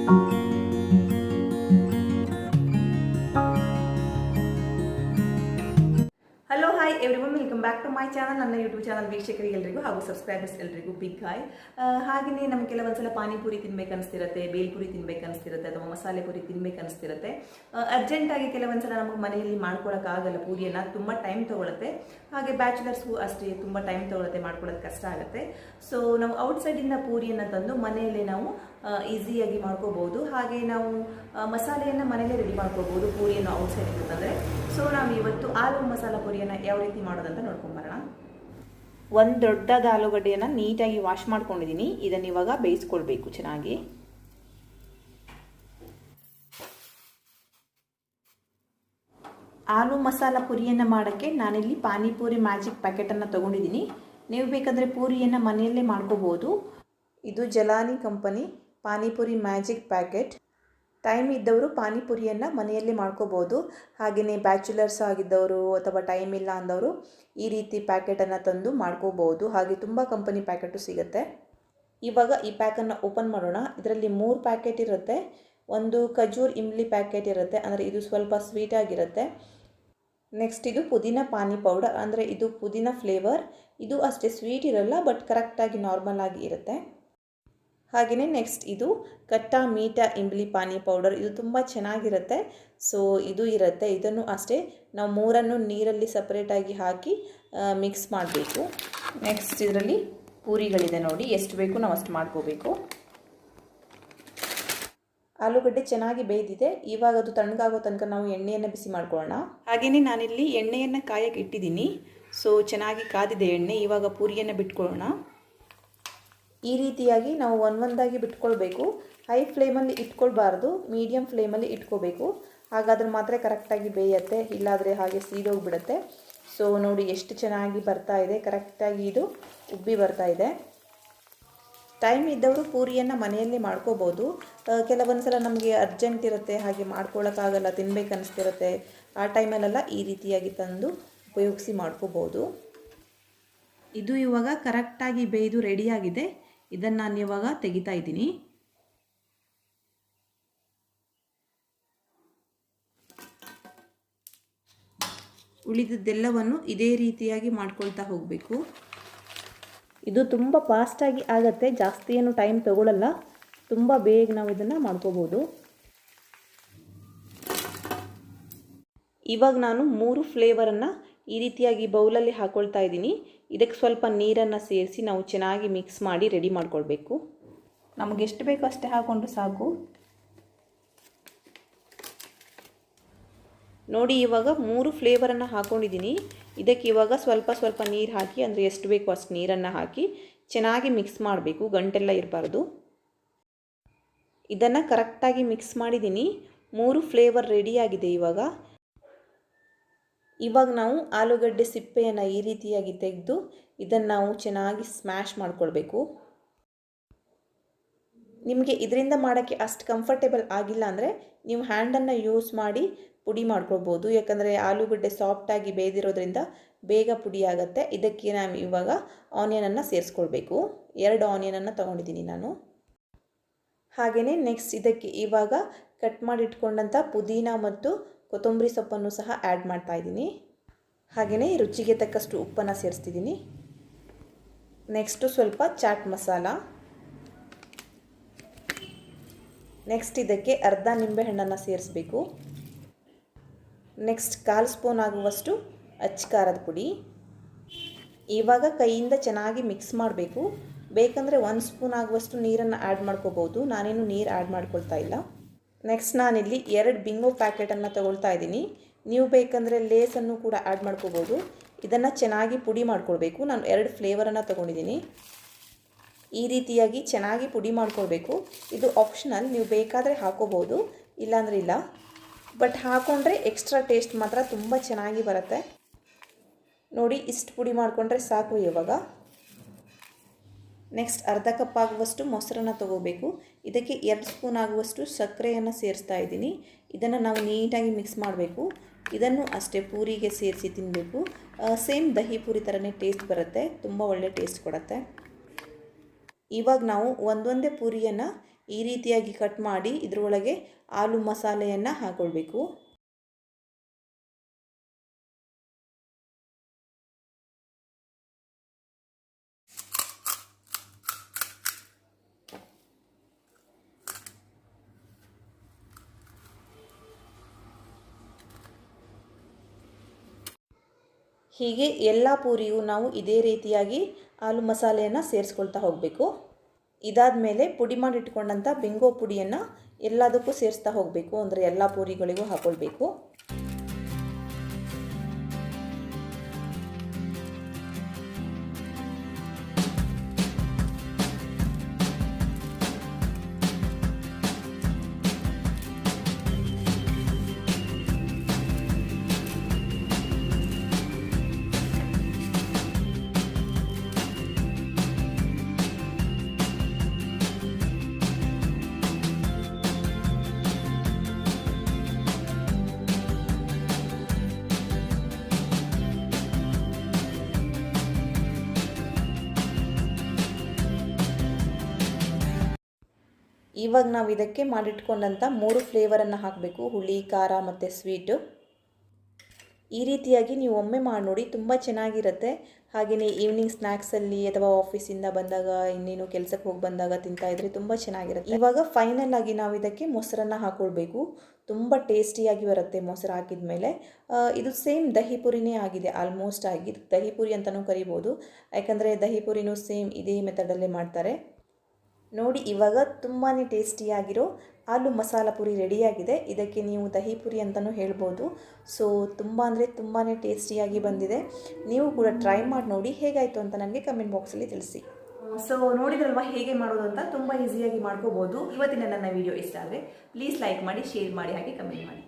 Hello hi everyone, welcome back to my channel. ನನ್ನ YouTube channel ವೀಕ್ಷಕರಿಗೆಲ್ಲರಿಗೂ ಹಾಗೂ subscribers ಎಲ್ಲರಿಗೂ ಬಿಗ್ ಹಾಯ್. ಹಾಗೆಯೇ ನಮಗೆ ಕೆಲವೊಂದ್ಸಲ ಪಾನಿಪುರಿ ತಿನ್ಬೇಕು ಅನಿಸ್ತಿರುತ್ತೆ, ಬೇಲ್ಪುರಿ ತಿನ್ಬೇಕು ಅನಿಸ್ತಿರುತ್ತೆ, ಅಥವಾ ಮಸಾಲೆ ಪುರಿ ತಿನ್ಬೇಕು ಅನಿಸ್ತಿರುತ್ತೆ. ಅರ್ಜೆಂಟಾಗಿ ಕೆಲವೊಂದ್ಸಲ ನಮಗೆ ಮನೆಯಲ್ಲಿ ಮಾಡ್ಕೊಳಕ್ಕಾಗಲ್ಲ, ಪೂರಿಯನ್ನು ತುಂಬ ಟೈಮ್ ತೊಗೊಳುತ್ತೆ. ಹಾಗೆ ಬ್ಯಾಚುಲರ್ಸ್ಗೂ ಅಷ್ಟೇ ತುಂಬ ಟೈಮ್ ತೊಗೊಳುತ್ತೆ, ಮಾಡ್ಕೊಳ್ಳೋದು ಕಷ್ಟ ಆಗುತ್ತೆ. ಸೊ ನಾವು ಔಟ್ಸೈಡಿಂದ ಪೂರಿಯನ್ನು ತಂದು ಮನೆಯಲ್ಲೇ ನಾವು ಈಸಿಯಾಗಿ ಮಾಡ್ಕೋಬಹುದು. ಹಾಗೆ ನಾವು ಮಸಾಲೆಯನ್ನು ಮನೆಯಲ್ಲೇ ರೆಡಿ ಮಾಡ್ಕೋಬಹುದು ಪೂರಿಯನ್ನು ಔಟ್ಸೈಡಿಂದ ತಂದರೆ. ಸೊ ನಾವು ಇವತ್ತು ಆಲೂ ಮಸಾಲ ಪುರಿಯನ್ನು ಯಾವ ರೀತಿ ಮಾಡೋದಂತ ನೋಡ್ಕೊಂಬರೋಣ. ಒಂದು ದೊಡ್ಡದಾದ ಆಲೂಗಡ್ಡೆಯನ್ನು ನೀಟಾಗಿ ವಾಶ್ ಮಾಡ್ಕೊಂಡಿದ್ದೀನಿ. ಇದನ್ನು ಇವಾಗ ಬೇಯಿಸ್ಕೊಳ್ಬೇಕು ಚೆನ್ನಾಗಿ. ಆಲೂ ಮಸಾಲ ಪುರಿಯನ್ನು ಮಾಡೋಕ್ಕೆ ನಾನಿಲ್ಲಿ ಪಾನಿಪುರಿ ಮ್ಯಾಜಿಕ್ ಪ್ಯಾಕೆಟನ್ನು ತೊಗೊಂಡಿದ್ದೀನಿ. ನೀವು ಬೇಕಂದರೆ ಪೂರಿಯನ್ನು ಮನೆಯಲ್ಲೇ ಮಾಡ್ಕೋಬೋದು. ಇದು Jalani company panipuri magic packet. Time ಇದ್ದವರು ಪಾನಿಪುರಿಯನ್ನು ಮನೆಯಲ್ಲೇ ಮಾಡ್ಕೋಬೋದು. ಹಾಗೆಯೇ ಬ್ಯಾಚುಲರ್ಸ್ ಆಗಿದ್ದವರು ಅಥವಾ ಟೈಮ್ ಇಲ್ಲ ಅಂದವರು ಈ ರೀತಿ ಪ್ಯಾಕೆಟನ್ನು ತಂದು ಮಾಡ್ಕೋಬೋದು. ಹಾಗೆ ತುಂಬ ಕಂಪನಿ ಪ್ಯಾಕೆಟು ಸಿಗುತ್ತೆ. ಇವಾಗ ಈ ಪ್ಯಾಕನ್ನು ಓಪನ್ ಮಾಡೋಣ. ಇದರಲ್ಲಿ 3 ಪ್ಯಾಕೆಟ್ ಇರುತ್ತೆ. ಒಂದು ಖಜೂರ್ ಇಮ್ಲಿ ಪ್ಯಾಕೆಟ್ ಇರುತ್ತೆ, ಅಂದರೆ ಇದು ಸ್ವಲ್ಪ ಸ್ವೀಟಾಗಿರುತ್ತೆ. ನೆಕ್ಸ್ಟ್ ಇದು ಪುದೀನ ಪಾನಿ ಪೌಡರ್, ಅಂದರೆ ಇದು ಪುದೀನ ಫ್ಲೇವರ್. ಇದು ಅಷ್ಟೇ ಸ್ವೀಟ್ ಇರಲ್ಲ, ಬಟ್ ಕರೆಕ್ಟಾಗಿ ನಾರ್ಮಲ್ ಆಗಿ ಇರುತ್ತೆ. ಹಾಗೆಯೇ ನೆಕ್ಸ್ಟ್ ಇದು ಕಟ್ಟಾ ಮೀಠಾ ಇಂಬ್ಲಿ ಪಾನಿ ಪೌಡರ್. ಇದು ತುಂಬ ಚೆನ್ನಾಗಿರುತ್ತೆ. ಸೊ ಇದು ಇರುತ್ತೆ. ಇದನ್ನು ಅಷ್ಟೇ ನಾವು 3 ನೀರಲ್ಲಿ ಸಪ್ರೇಟಾಗಿ ಹಾಕಿ ಮಿಕ್ಸ್ ಮಾಡಬೇಕು. ನೆಕ್ಸ್ಟ್ ಇದರಲ್ಲಿ ಪೂರಿಗಳಿದೆ ನೋಡಿ, ಎಷ್ಟು ಬೇಕು ನಾವು ಅಷ್ಟು ಮಾಡ್ಕೋಬೇಕು. ಆಲೂಗಡ್ಡೆ ಚೆನ್ನಾಗಿ ಬೇಯ್ದಿದೆ. ಇವಾಗ ಅದು ತಣ್ಣಗಾಗೋ ತನಕ ನಾವು ಎಣ್ಣೆಯನ್ನು ಬಿಸಿ ಮಾಡ್ಕೊಳ್ಳೋಣ. ಹಾಗೆಯೇ ನಾನಿಲ್ಲಿ ಎಣ್ಣೆಯನ್ನು ಕಾಯಕ್ಕೆ ಇಟ್ಟಿದ್ದೀನಿ. ಸೊ ಚೆನ್ನಾಗಿ ಕಾದಿದೆ ಎಣ್ಣೆ. ಇವಾಗ ಪೂರಿಯನ್ನು ಬಿಟ್ಕೊಳ್ಳೋಣ. ಈ ರೀತಿಯಾಗಿ ನಾವು ಒಂದೊಂದಾಗಿ ಬಿಟ್ಕೊಳ್ಬೇಕು. ಹೈ ಫ್ಲೇಮಲ್ಲಿ ಇಟ್ಕೊಳ್ಬಾರ್ದು, ಮೀಡಿಯಮ್ ಫ್ಲೇಮಲ್ಲಿ ಇಟ್ಕೋಬೇಕು. ಹಾಗಾದರೆ ಮಾತ್ರ ಕರೆಕ್ಟಾಗಿ ಬೇಯುತ್ತೆ, ಇಲ್ಲಾದರೆ ಹಾಗೆ ಸೀದೋಗಿಬಿಡುತ್ತೆ. ಸೊ ನೋಡಿ ಎಷ್ಟು ಚೆನ್ನಾಗಿ ಬರ್ತಾ ಇದೆ, ಕರೆಕ್ಟಾಗಿ ಇದು ಉಬ್ಬಿ ಬರ್ತಾ ಇದೆ. ಟೈಮ್ ಇದ್ದವರು ಪೂರಿಯನ್ನು ಮನೆಯಲ್ಲೇ ಮಾಡ್ಕೋಬೋದು. ಕೆಲವೊಂದು ಸಲ ನಮಗೆ ಅರ್ಜೆಂಟ್ ಇರುತ್ತೆ, ಹಾಗೆ ಮಾಡ್ಕೊಳ್ಳೋಕ್ಕಾಗಲ್ಲ, ತಿನ್ಬೇಕು ಅನಿಸ್ತಿರುತ್ತೆ. ಆ ಟೈಮಲ್ಲೆಲ್ಲ ಈ ರೀತಿಯಾಗಿ ತಂದು ಉಪಯೋಗಿಸಿ ಮಾಡ್ಕೋಬೋದು. ಇದು ಇವಾಗ ಕರೆಕ್ಟಾಗಿ ಬೇಯ್ದು ರೆಡಿಯಾಗಿದೆ. ಇದನ್ನು ನಾನು ಇವಾಗ ತೆಗಿತಾ ಇದ್ದೀನಿ. ಉಳಿದದ್ದೆಲ್ಲವನ್ನು ಇದೇ ರೀತಿಯಾಗಿ ಮಾಡ್ಕೊಳ್ತಾ ಹೋಗಬೇಕು. ಇದು ತುಂಬ ಫಾಸ್ಟಾಗಿ ಆಗುತ್ತೆ, ಜಾಸ್ತಿ ಏನು ಟೈಮ್ ತಗೊಳ್ಳಲ್ಲ. ತುಂಬ ಬೇಗ ನಾವು ಇದನ್ನು ಮಾಡ್ಕೋಬೋದು. ಇವಾಗ ನಾನು 3 ಫ್ಲೇವರನ್ನು ಈ ರೀತಿಯಾಗಿ ಬೌಲಲ್ಲಿ ಹಾಕ್ಕೊಳ್ತಾ ಇದ್ದೀನಿ. ಇದಕ್ಕೆ ಸ್ವಲ್ಪ ನೀರನ್ನು ಸೇರಿಸಿ ನಾವು ಚೆನ್ನಾಗಿ ಮಿಕ್ಸ್ ಮಾಡಿ ರೆಡಿ ಮಾಡ್ಕೊಳ್ಬೇಕು. ನಮಗೆ ಎಷ್ಟು ಬೇಕೋ ಅಷ್ಟೇ ಹಾಕ್ಕೊಂಡು ಸಾಕು. ನೋಡಿ ಇವಾಗ 3 ಫ್ಲೇವರನ್ನು ಹಾಕ್ಕೊಂಡಿದ್ದೀನಿ. ಇದಕ್ಕೆ ಇವಾಗ ಸ್ವಲ್ಪ ಸ್ವಲ್ಪ ನೀರು ಹಾಕಿ, ಅಂದರೆ ಎಷ್ಟು ಬೇಕೋ ಅಷ್ಟು ನೀರನ್ನು ಹಾಕಿ ಚೆನ್ನಾಗಿ ಮಿಕ್ಸ್ ಮಾಡಬೇಕು, ಗಂಟೆಲ್ಲ ಇರಬಾರ್ದು. ಇದನ್ನು ಕರೆಕ್ಟಾಗಿ ಮಿಕ್ಸ್ ಮಾಡಿದ್ದೀನಿ. 3 ಫ್ಲೇವರ್ ರೆಡಿಯಾಗಿದೆ. ಇವಾಗ ನಾವು ಆಲೂಗಡ್ಡೆ ಸಿಪ್ಪೆಯನ್ನು ಈ ರೀತಿಯಾಗಿ ತೆಗೆದು ಇದನ್ನು ನಾವು ಚೆನ್ನಾಗಿ ಸ್ಮ್ಯಾಶ್ ಮಾಡ್ಕೊಳ್ಬೇಕು. ನಿಮಗೆ ಇದರಿಂದ ಮಾಡೋಕ್ಕೆ ಅಷ್ಟು ಕಂಫರ್ಟೇಬಲ್ ಆಗಿಲ್ಲ ಅಂದರೆ ನೀವು ಹ್ಯಾಂಡನ್ನು ಯೂಸ್ ಮಾಡಿ ಪುಡಿ ಮಾಡ್ಕೊಳ್ಬೋದು. ಯಾಕಂದರೆ ಆಲೂಗಡ್ಡೆ ಸಾಫ್ಟಾಗಿ ಬೇಯ್ದಿರೋದ್ರಿಂದ ಬೇಗ ಪುಡಿ ಆಗುತ್ತೆ. ಇದಕ್ಕೆ ನಾನು ಇವಾಗ ಆನಿಯನನ್ನು ಸೇರಿಸ್ಕೊಳ್ಬೇಕು. 2 ಆನಿಯನನ್ನು ತೊಗೊಂಡಿದ್ದೀನಿ ನಾನು. ಹಾಗೆಯೇ ನೆಕ್ಸ್ಟ್ ಇದಕ್ಕೆ ಇವಾಗ ಕಟ್ ಮಾಡಿಟ್ಕೊಂಡಂಥ ಪುದೀನ ಮತ್ತು ಕೊತ್ತಂಬರಿ ಸೊಪ್ಪನ್ನು ಸಹ ಆ್ಯಡ್ ಮಾಡ್ತಾ ಇದ್ದೀನಿ. ಹಾಗೆಯೇ ರುಚಿಗೆ ತಕ್ಕಷ್ಟು ಉಪ್ಪನ್ನು ಸೇರಿಸ್ತಿದ್ದೀನಿ. ನೆಕ್ಸ್ಟು ಸ್ವಲ್ಪ ಚಾಟ್ ಮಸಾಲ. ನೆಕ್ಸ್ಟ್ ಇದಕ್ಕೆ ಅರ್ಧ ನಿಂಬೆಹಣ್ಣನ್ನು ಸೇರಿಸಬೇಕು. ನೆಕ್ಸ್ಟ್ 1/4 ಸ್ಪೂನ್ ಆಗುವಷ್ಟು ಅಚ್ಚ ಖಾರದ ಪುಡಿ. ಇವಾಗ ಕೈಯಿಂದ ಚೆನ್ನಾಗಿ ಮಿಕ್ಸ್ ಮಾಡಬೇಕು. ಬೇಕಂದರೆ 1 ಸ್ಪೂನ್ ಆಗುವಷ್ಟು ನೀರನ್ನು ಆ್ಯಡ್ ಮಾಡ್ಕೋಬೋದು. ನಾನೇನು ನೀರು ಆ್ಯಡ್ ಮಾಡ್ಕೊಳ್ತಾ ಇಲ್ಲ. ನೆಕ್ಸ್ಟ್ ನಾನಿಲ್ಲಿ 2 ಬಿಂಗೋ ಪ್ಯಾಕೆಟನ್ನು ತಗೊಳ್ತಾ ಇದ್ದೀನಿ. ನೀವು ಬೇಕಂದರೆ ಲೇಸನ್ನು ಕೂಡ ಆ್ಯಡ್ ಮಾಡ್ಕೋಬೋದು. ಇದನ್ನು ಚೆನ್ನಾಗಿ ಪುಡಿ ಮಾಡ್ಕೊಳ್ಬೇಕು. ನಾನು 2 ಫ್ಲೇವರನ್ನು ತೊಗೊಂಡಿದ್ದೀನಿ. ಈ ರೀತಿಯಾಗಿ ಚೆನ್ನಾಗಿ ಪುಡಿ ಮಾಡ್ಕೊಳ್ಬೇಕು. ಇದು ಆಪ್ಷನಲ್, ನೀವು ಬೇಕಾದರೆ ಹಾಕೋಬೋದು, ಇಲ್ಲಾಂದರೆ ಇಲ್ಲ. ಬಟ್ ಹಾಕ್ಕೊಂಡ್ರೆ ಎಕ್ಸ್ಟ್ರಾ ಟೇಸ್ಟ್ ಮಾತ್ರ ತುಂಬ ಚೆನ್ನಾಗಿ ಬರುತ್ತೆ. ನೋಡಿ ಇಷ್ಟು ಪುಡಿ ಮಾಡಿಕೊಂಡ್ರೆ ಸಾಕು. ಇವಾಗ ನೆಕ್ಸ್ಟ್ ಅರ್ಧ ಕಪ್ ಆಗುವಷ್ಟು ಮೊಸರನ್ನು ತೊಗೋಬೇಕು. ಇದಕ್ಕೆ 2 ಸ್ಪೂನ್ ಆಗುವಷ್ಟು ಸಕ್ಕರೆಯನ್ನು ಸೇರಿಸ್ತಾ ಇದ್ದೀನಿ. ಇದನ್ನು ನಾವು ನೀಟಾಗಿ ಮಿಕ್ಸ್ ಮಾಡಬೇಕು. ಇದನ್ನು ಅಷ್ಟೇ ಪೂರಿಗೆ ಸೇರಿಸಿ ತಿನ್ನಬೇಕು. ಸೇಮ್ ದಹಿ ಪೂರಿ ಥರನೇ ಟೇಸ್ಟ್ ಬರುತ್ತೆ, ತುಂಬ ಒಳ್ಳೆ ಟೇಸ್ಟ್ ಕೊಡುತ್ತೆ. ಇವಾಗ ನಾವು ಒಂದೊಂದೇ ಪೂರಿಯನ್ನು ಈ ರೀತಿಯಾಗಿ ಕಟ್ ಮಾಡಿ ಇದರೊಳಗೆ ಆಲೂ ಮಸಾಲೆಯನ್ನು ಹಾಕ್ಕೊಳ್ಬೇಕು. ಹೀಗೆ ಎಲ್ಲ ಪೂರಿಗೂ ನಾವು ಇದೇ ರೀತಿಯಾಗಿ ಆಲೂ ಮಸಾಲೆಯನ್ನು ಸೇರಿಸ್ಕೊಳ್ತಾ ಹೋಗಬೇಕು. ಇದಾದ ಮೇಲೆ ಪುಡಿ ಮಾಡಿ ಇಟ್ಕೊಂಡಂಥ ಬಿಂಗೋ ಪುಡಿಯನ್ನು ಎಲ್ಲದಕ್ಕೂ ಸೇರಿಸ್ತಾ ಹೋಗಬೇಕು, ಅಂದರೆ ಎಲ್ಲ ಪೂರಿಗಳಿಗೂ ಹಾಕ್ಕೊಳ್ಬೇಕು. ಇವಾಗ ನಾವು ಇದಕ್ಕೆ ಮಾಡಿಟ್ಕೊಂಡಂಥ 3 ಫ್ಲೇವರನ್ನು ಹಾಕಬೇಕು, ಹುಳಿ, ಖಾರ ಮತ್ತು ಸ್ವೀಟು. ಈ ರೀತಿಯಾಗಿ ನೀವು ಒಮ್ಮೆ ಮಾಡಿ ನೋಡಿ, ತುಂಬ ಚೆನ್ನಾಗಿರುತ್ತೆ. ಹಾಗೆಯೇ ಈವ್ನಿಂಗ್ ಸ್ನ್ಯಾಕ್ಸಲ್ಲಿ ಅಥವಾ ಆಫೀಸಿಂದ ಬಂದಾಗ, ಇನ್ನೇನು ಕೆಲಸಕ್ಕೆ ಹೋಗಿ ಬಂದಾಗ ತಿಂತಾಯಿದ್ರೆ ತುಂಬ ಚೆನ್ನಾಗಿರುತ್ತೆ. ಇವಾಗ ಫೈನಲ್ ಆಗಿ ನಾವು ಇದಕ್ಕೆ ಮೊಸರನ್ನು ಹಾಕ್ಕೊಳ್ಬೇಕು. ತುಂಬ ಟೇಸ್ಟಿಯಾಗಿ ಬರುತ್ತೆ ಮೊಸರು ಹಾಕಿದ ಮೇಲೆ. ಇದು ಸೇಮ್ ದಹಿ ಪುರಿನೇ ಆಗಿದೆ, ಆಲ್ಮೋಸ್ಟ್ ಆಗಿ ದಹಿ ಪುರಿ ಅಂತಲೂ ಕರಿಬೋದು. ಯಾಕಂದರೆ ದಹಿ ಪುರಿನೂ ಸೇಮ್ ಇದೇ ಮೆಥಡಲ್ಲೇ ಮಾಡ್ತಾರೆ. ನೋಡಿ, ಇವಾಗ ತುಂಬಾ ಟೇಸ್ಟಿಯಾಗಿರೋ ಆಲೂ ಮಸಾಲ ಪುರಿ ರೆಡಿಯಾಗಿದೆ. ಇದಕ್ಕೆ ನೀವು ದಹಿ ಪುರಿ ಅಂತಲೂ ಹೇಳ್ಬೋದು. ಸೊ ತುಂಬ ಅಂದರೆ ತುಂಬಾ ಟೇಸ್ಟಿಯಾಗಿ ಬಂದಿದೆ. ನೀವು ಕೂಡ ಟ್ರೈ ಮಾಡಿ ನೋಡಿ, ಹೇಗಾಯಿತು ಅಂತ ನನಗೆ ಕಮೆಂಟ್ ಬಾಕ್ಸಲ್ಲಿ ತಿಳಿಸಿ. ಸೊ ನೋಡಿದ್ರಲ್ವಾ ಹೇಗೆ ಮಾಡೋದು ಅಂತ, ತುಂಬ ಈಸಿಯಾಗಿ ಮಾಡ್ಕೋಬೋದು. ಇವತ್ತಿನ ನನ್ನ ವಿಡಿಯೋ ಇಷ್ಟ ಆದರೆ ಪ್ಲೀಸ್ ಲೈಕ್ ಮಾಡಿ, ಶೇರ್ ಮಾಡಿ, ಹಾಗೆ ಕಮೆಂಟ್ ಮಾಡಿ.